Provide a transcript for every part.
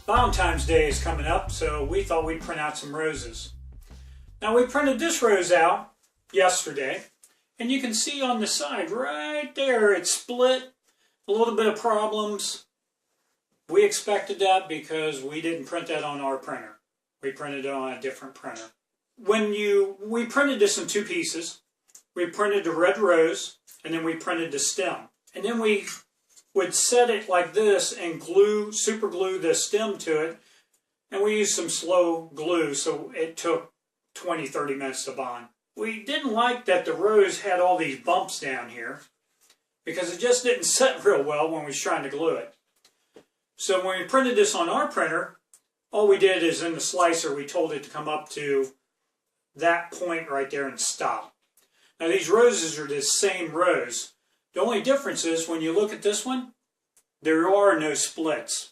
Valentine's Day is coming up, so we thought we'd print out some roses. Now we printed this rose out yesterday, and you can see on the side right there it's split, a little bit of problems. We expected that because we didn't print that on our printer. We printed it on a different printer. We printed this in two pieces. We printed the red rose, and then we printed the stem. And then we would set it like this and super glue the stem to it. And we used some slow glue, so it took 20-30 minutes to bond. We didn't like that the rose had all these bumps down here because it just didn't set real well when we was trying to glue it. So when we printed this on our printer, all we did is in the slicer, we told it to come up to that point right there and stop. Now these roses are the same rose. The only difference is when you look at this one, there are no splits.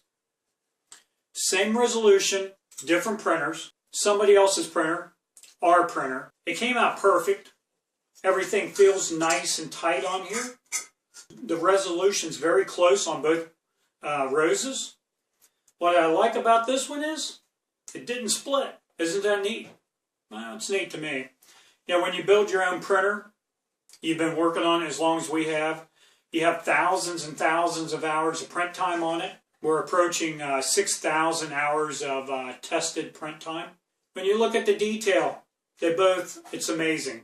Same resolution, different printers, somebody else's printer, our printer. It came out perfect. Everything feels nice and tight on here. The resolution's very close on both roses. What I like about this one is it didn't split. Isn't that neat? Well, it's neat to me. You know, when you build your own printer, you've been working on it as long as we have. You have thousands and thousands of hours of print time on it. We're approaching 6,000 hours of tested print time. When you look at the detail, it's amazing.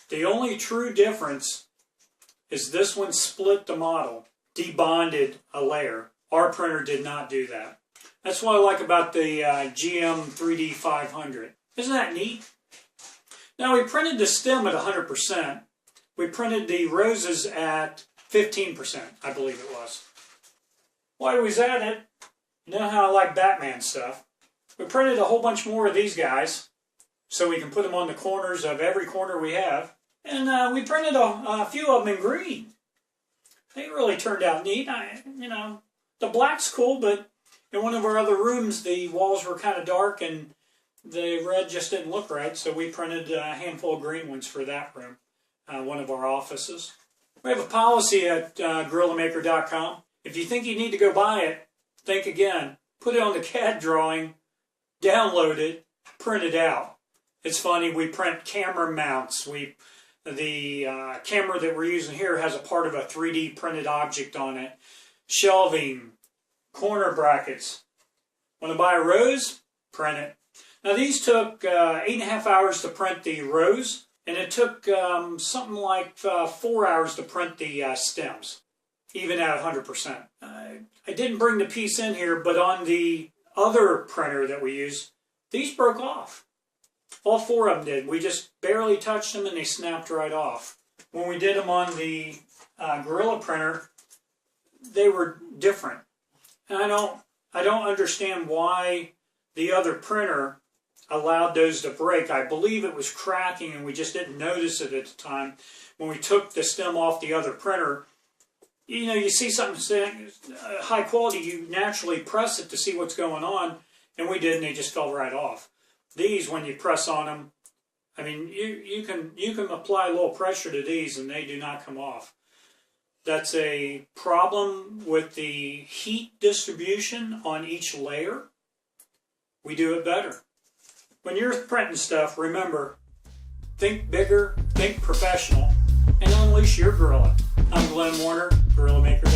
The only true difference is this one split the model, debonded a layer. Our printer did not do that. That's what I like about the GM 3D 500. Isn't that neat? Now we printed the stem at 100%. We printed the roses at 15%, I believe it was. While I was at it, you know how I like Batman stuff. We printed a whole bunch more of these guys so we can put them on the corners of every corner we have. And we printed a few of them in green. They really turned out neat. The black's cool, but in one of our other rooms, the walls were kind of dark and the red just didn't look right, so we printed a handful of green ones for that room, one of our offices. We have a policy at GorillaMaker.com. If you think you need to go buy it, think again. Put it on the CAD drawing, download it, print it out. It's funny, we print camera mounts. The camera that we're using here has a part of a 3D printed object on it. Shelving, corner brackets. Want to buy a rose? Print it. Now these took 8.5 hours to print the rose, and it took something like 4 hours to print the stems, even at 100%. I didn't bring the piece in here, but on the other printer that we use, these broke off. All four of them did. We just barely touched them and they snapped right off. When we did them on the Gorilla printer, they were different. And I don't understand why the other printer allowed those to break. I believe it was cracking and we just didn't notice it at the time. When we took the stem off the other printer, you see something high quality, you naturally press it to see what's going on, and we did, and they just fell right off. These, when you press on them, you can apply a little pressure to these and they do not come off. That's a problem with the heat distribution on each layer. We do it better. When you're printing stuff, remember, think bigger, think professional, and unleash your gorilla. I'm Glenn Warner, GorillaMaker.